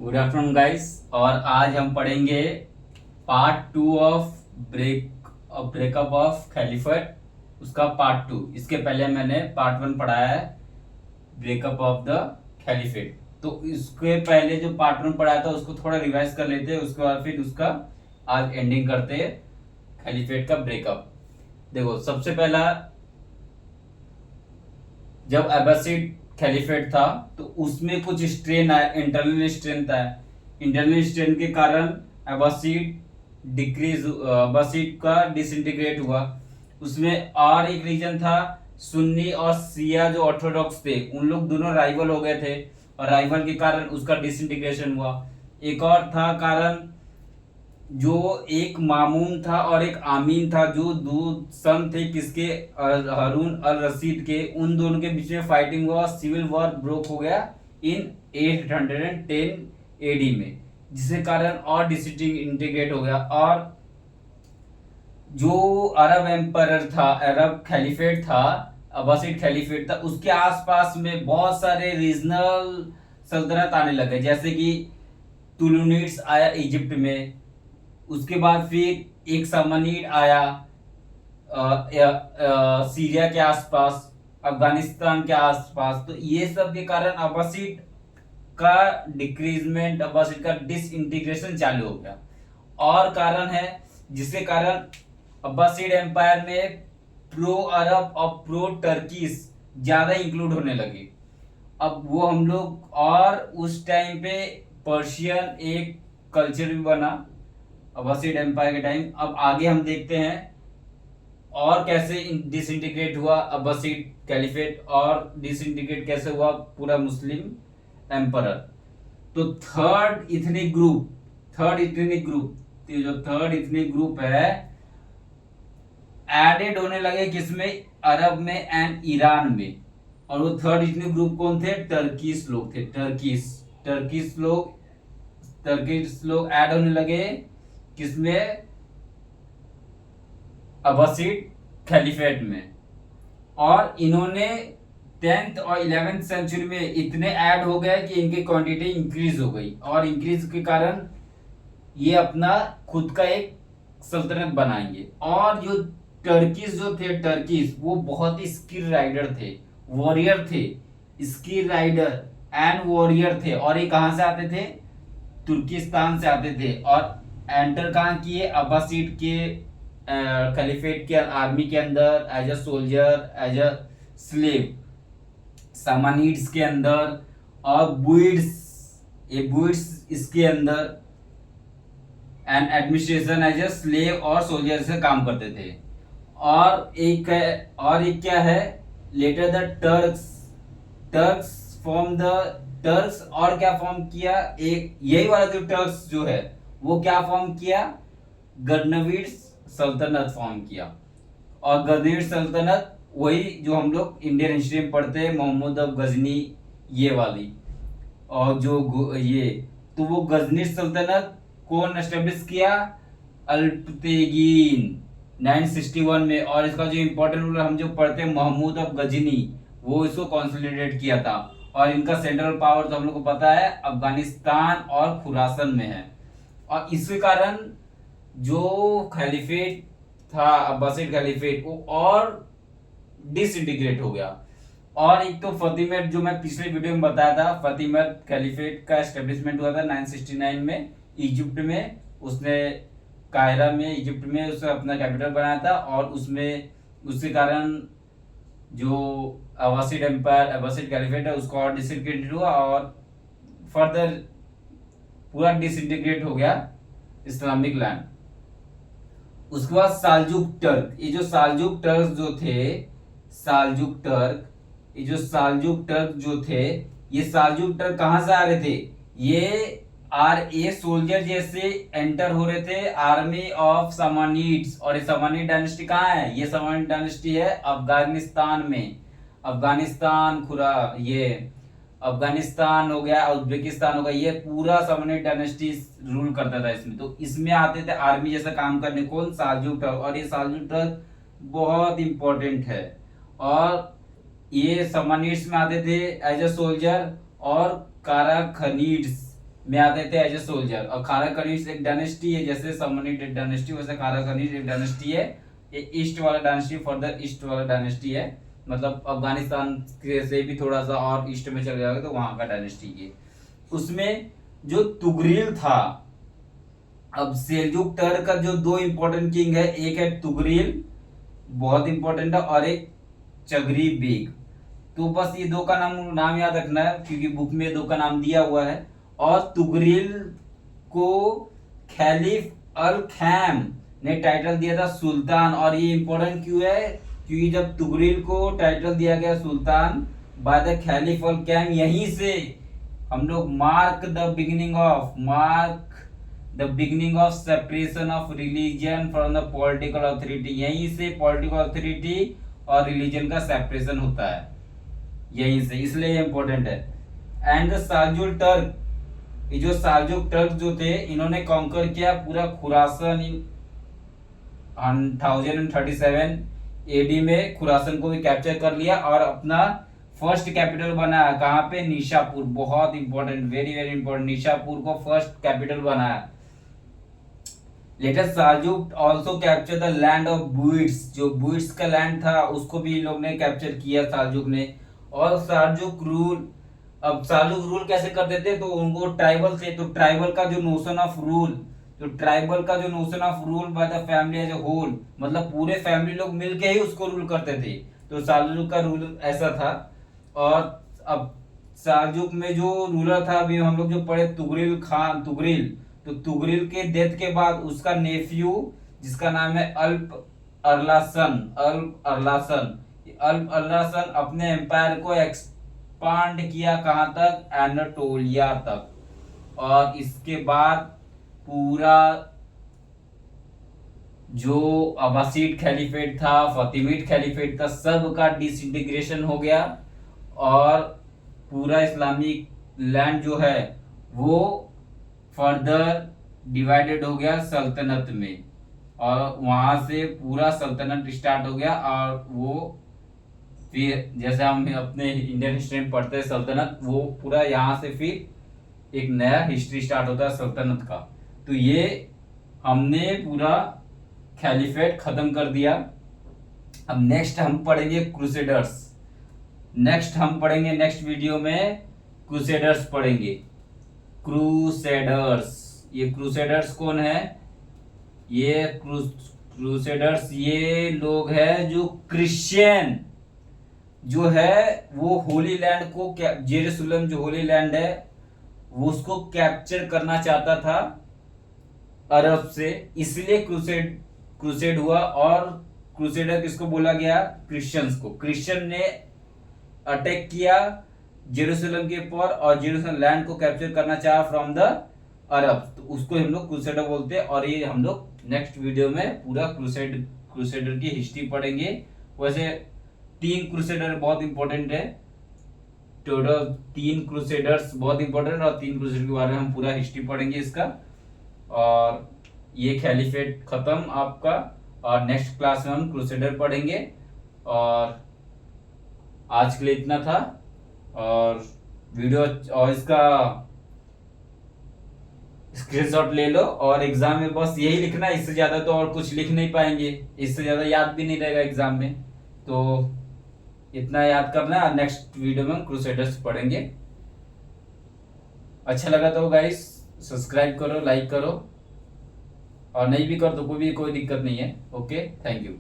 Good afternoon guys. और आज हम पढ़ेंगे पार्ट 2 ऑफ ब्रेकअप ऑफ खलीफत, उसका पार्ट 2। इसके पहले मैंने पार्ट 1 पढ़ाया है, ब्रेकअप ऑफ द खलीफेट। तो इसके पहले जो पार्ट 1 पढ़ाया था उसको थोड़ा रिवाइज कर लेते हैं, उसके बाद फिर उसका आज एंडिंग करते हैं खलीफेट का ब्रेकअप। देखो, सबसे पहला जब अब्बासिड खलीफेट था तो उसमें कुछ स्ट्रेन आया, इंटरनल स्ट्रेन था। इंटरनल स्ट्रेन के कारण अब्बासिड का डिसइंटीग्रेट हुआ। उसमें और एक रीजन था, सुन्नी और शिया जो ऑर्थोडॉक्स थे उन लोग दोनों राइवल हो गए थे और राइवल के कारण उसका डिसइंटीग्रेशन हुआ। एक और था कारण, जो एक मामून था और एक आमीन था, जो दो सन थे किसके, हारून अल रशीद के। उन दोनों के बीच में फाइटिंग हुआ, सिविल वॉर ब्रोक हो गया इन 810 एडी में, जिसके कारण और डिसइंटीग्रेट हो गया। और जो अरब एम्पायर था, अरब खलीफेट था, अब्बासिड खलीफेट था, उसके आसपास में बहुत सारे रीजनल सल्तनत आने लगे, जैसे कि तुलुनिड्स आया इजिप्ट में। उसके बाद फिर एक समनीड आया सीरिया के आसपास, अफगानिस्तान के आसपास। तो ये सब के कारण अब्बासिड का डिक्रीजमेंट, अब्बासिड का डिसइंटीग्रेशन चालू हो गया। और कारण है जिसके कारण अब्बासिड एम्पायर में प्रो अरब और प्रो टर्किस ज्यादा इंक्लूड होने लगे। अब वो हम लोग, और उस टाइम पे पर्शियन एक कल्चर भी बना अब्बासिड एम्पायर के टाइम। अब आगे हम देखते हैं और कैसे डिसइंटीग्रेट हुआ अब्बासिड कैलिफेट, और डिसइंटीग्रेट कैसे हुआ पूरा मुस्लिम एम्पायर। तो थर्ड इथनिक ग्रुप, जो थर्ड इथनिक ग्रुप है, एडेड होने लगे किसमें, अरब में एंड ईरान में। और वो थर्ड इथनिक ग्रुप कौन थे, टर्किश लोग थे। टर्किश लोग ऐड होने लगे किसमें, अब्बासिड खलीफेट में। और इन्होंने 10th और 11th सेंचुरी में इतने ऐड हो गए कि इनकी क्वांटिटी इंक्रीज हो गई, और इंक्रीज के कारण ये अपना खुद का एक सल्तनत बनाएंगे। और जो टर्किस वो बहुत ही स्किल राइडर थे, वॉरियर थे, स्किल राइडर एंड वॉरियर थे। और ये कहां से आते थे, तुर्किस्तान से आते थे। और एंटर कहां किए, अब्बासिड के खलीफेट के आर्मी के अंदर, as a soldier, as a slave, Samanids के अंदर, और बुइड्स इसके अंदर, and administration as a slave और सोल्जर से काम करते थे। और एक क्या है, later the Turks form the Turks. और क्या फॉर्म किया, एक यही वाला जो टर्क्स जो है वो क्या फॉर्म किया, गजनवीड सल्तनत फॉर्म किया। और गजनवीड सल्तनत वही जो हम लोग इंडियन हिस्ट्री में पढ़ते हैं, मोहम्मद अब गजनी, ये वाली। और जो ये, तो वो गजनी सल्तनत कौन एस्टेब्लिश किया, अल्पतेगीन 961 में। और इसका जो इंपॉर्टेंट रूलर हम जो पढ़ते हैं, महमूद अब गजनी, वो इसको कॉन्सोलिडेट किया था। और इनका सेंट्रल पावर तो हम लोग को पता है अफगानिस्तान और खुरासन में है। और इसके कारण जो खलीफेट था, अब्बासिड खलीफेट, वो और डिसइंटीग्रेट हो गया। और एक तो फतेहमद, जो मैं पिछले वीडियो में बताया था, फतेहमद खलीफेट का एस्टेब्लिशमेंट हुआ था 969 में इजिप्ट में। उसने कायरा में, इजिप्ट में उसने अपना कैपिटल बनाया था। और उसमें उसके कारण जो अब्बासिड एम्पायर, अब्बासिड खलीफेट है, उसको और डिसइंटीग्रेट हुआ और फर्दर पूरा डिसइंटीग्रेट हो गया इस्लामिक लैंड। उसके बाद साल्जुक टर्क, ये जो साल्जुक टर्क जो थे, साल्जुक टर्क जो थे, ये साल्जुक टर्क कहां से आ रहे थे, ये सोल्जर जैसे एंटर हो रहे थे आर्मी ऑफ समानिड्स। और ये समानिड डायनेस्टी कहाँ है, ये समानिड डायनेस्टी है अफगानिस्तान में। अफगानिस्तान हो गया, उज्बेकिस्तान हो गया, ये पूरा समानिड डायनेस्टी रूल करता था इसमें। तो इसमें आते थे आर्मी जैसा काम करने, कौन, साल्जुक टर्क। और ये साल्जुक टर्क बहुत इंपॉर्टेंट है। और ये समानिड्स में आते थे एज अ सोल्जर, और काराखनीड्स में आते थे एज ए सोल्जर। और खारा खनीज एक डायनेस्टी है, जैसे समनिड डायनेस्टी वैसे खारा खनीज एक डायनेस्टी है। ये ईस्ट वाला डायनेस्टी, फर्दर ईस्ट वाला डायनेस्टी है, मतलब अफगानिस्तान से भी थोड़ा सा और ईस्ट में चले जाओगे तो वहां का डायनेस्टी है। उसमें जो तुगरील था, अब सेल्जुक टर्क का जो दो इंपॉर्टेंट किंग है, एक है तुगरील बहुत इंपॉर्टेंट है, और एक चगरी बेग। तो बस ये दो का नाम याद रखना है, क्योंकि बुक में दो का नाम दिया हुआ है। और तुगरील को खलीफ अल खैम ने टाइटल दिया था सुल्तान। और ये इंपॉर्टेंट क्यों है, क्योंकि जब तुगरील को टाइटल दिया गया सुल्तान बाय द खलीफ अल खैम, यहीं से हम लोग mark the beginning of separation of religion from the political authority. यहीं से पॉलिटिकल अथॉरिटी और रिलीजन का सेपरेशन होता है यहीं से, इसलिए ये इंपॉर्टेंट है। एंड द साल्जुक टर्क, ये जो साल्जुक टर्क जो थे, इन्होंने कॉन्कर किया पूरा खुरासन इन 1037 एडी में। खुरासन को भी कैप्चर कर लिया और अपना फर्स्ट कैपिटल बनाया। कहाँ पे? निशापुर। बहुत important, very very important, Nishapur को फर्स्ट कैपिटल बनाया। Latest Seljuk also capture the land of Buyids, जो बुइट्स का लैंड था उसको भी लोग ने कैप्चर किया साल्जुक ने। और साल्जुक रूल, अब साल्जुक रूल कैसे करते थे, तो उनको ट्राइबल थे, तो ट्राइबल का जो नोशन ऑफ रूल, तो ट्राइबल का जो notion of rule by the family as a whole, मतलब पूरे फैमिली लोग मिलके ही उसको रूल करते थे। तो साल्जुक का रूल ऐसा था। और अब साल्जुक में जो रूलर था, अभी हम लोग जो पढ़े तुगरिल खान, तुगरिल, तो तुगरिल के डेथ के बाद उसका नेफ्यू जिसका नाम है अल्प अरलासन अपने एम्पायर को एक्सपांड किया, कहां तक? एनाटोलिया तक। और इसके बाद पूरा जो अब्बासीड खलीफेट था, फातिमीड खलीफेट था, सब का डिसइंटीग्रेशन हो गया और पूरा इस्लामिक लैंड जो है वो फर्दर डिवाइडेड हो गया सल्तनत में। और वहां से पूरा सल्तनत स्टार्ट हो गया। और वो फिर जैसे हम अपने इंडियन हिस्ट्री में पढ़ते हैं सल्तनत, वो पूरा यहाँ से फिर एक नया हिस्ट्री स्टार्ट होता है सल्तनत का। तो ये हमने पूरा खलीफेट खत्म कर दिया। अब नेक्स्ट हम पढ़ेंगे क्रूसेडर्स। नेक्स्ट वीडियो में क्रूसेडर्स पढ़ेंगे। क्रूसेडर्स, ये क्रूसेडर्स कौन है? ये क्रूसेडर्स ये लोग हैं जो क्रिश्चियन जो है वो होली लैंड को, जेरूसलम जो होली लैंड है वो उसको कैप्चर करना चाहता था अरब से, इसलिए क्रूसेड हुआ। और क्रूसेडर किसको बोला गया? क्रिश्चियंस को। क्रिश्चियन ने अटैक किया जेरूसलम के ऊपर और जेरूसलम लैंड को कैप्चर करना चाहा फ्रॉम द अरब, तो उसको हम लोग क्रूसेडर बोलते हैं। और ये हम लोग नेक्स्ट वीडियो में पूरा क्रूसेडर की हिस्ट्री पढ़ेंगे। वैसे 3 क्रूसेडर बहुत इंपॉर्टेंट है, टोटल 3 क्रूसेडर्स बहुत इंपॉर्टेंट, और 3 क्रूसेडर के बारे में हम पूरा हिस्ट्री पढ़ेंगे इसका। और ये खलीफेट खत्म आपका, और नेक्स्ट क्लास में हम क्रूसेडर पढ़ेंगे। और आज के लिए इतना था। और वीडियो और इसका स्क्रीनशॉट ले लो, और एग्जाम में बस यही लिखना, इससे ज्यादा तो और कुछ लिख नहीं पाएंगे, इससे ज्यादा याद भी नहीं रहेगा एग्जाम में। तो इतना याद करना है। नेक्स्ट वीडियो में क्रूसेडर्स पढ़ेंगे। अच्छा लगा तो गाइस सब्सक्राइब करो, लाइक करो, और नहीं भी कर तो कोई दिक्कत नहीं है। Okay, thank you.